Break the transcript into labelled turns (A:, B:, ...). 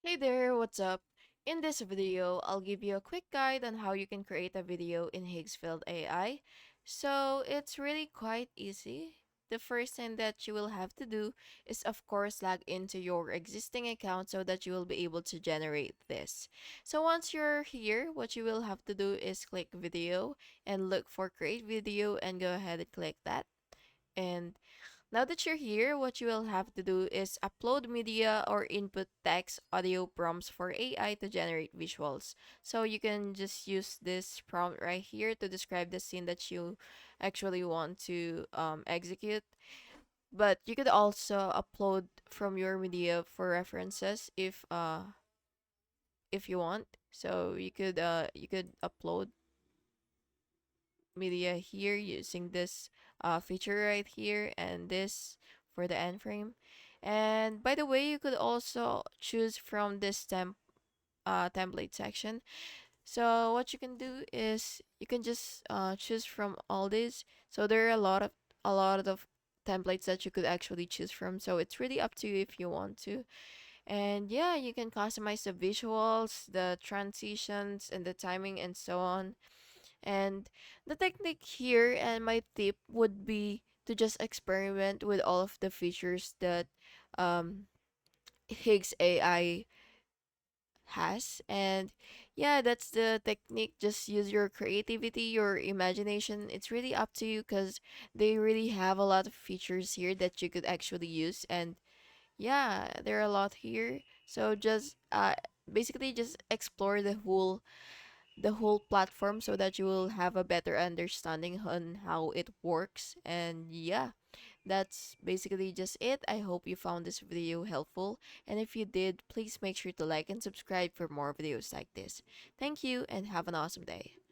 A: Hey there, what's up? In this video, I'll give you a quick guide on how you can create a video in Higgsfield AI. So it's really quite easy. The first thing that you will have to do is of course log into your existing account so that you will be able to generate this. So once you're here, what you will have to do is click video and look for create video and go ahead and click that. And now that you're here, what you will have to do is upload media or input text, audio prompts for AI to generate visuals. So you can just use this prompt right here to describe the scene that you actually want to execute. But you could also upload from your media for references if you want. So you could upload media here using this feature right here and this for the end frame. And by the way, you could also choose from this template section. So what you can do is you can just choose from all these. So there are a lot of templates that you could actually choose from. So it's really up to you if you want to. And yeah, you can customize the visuals, the transitions, and the timing and so on. And the technique here and my tip would be to just experiment with all of the features that um, Higgs AI has. And yeah, that's the technique. Just use your creativity, your imagination. It's really up to you because they really have a lot of features here that you could actually use. And yeah, there are a lot here. So just basically just explore the whole platform so that you will have a better understanding on how it works. And yeah, that's basically just it. I hope you found this video helpful, and if you did, please make sure to like and subscribe for more videos like this. Thank you and have an awesome day.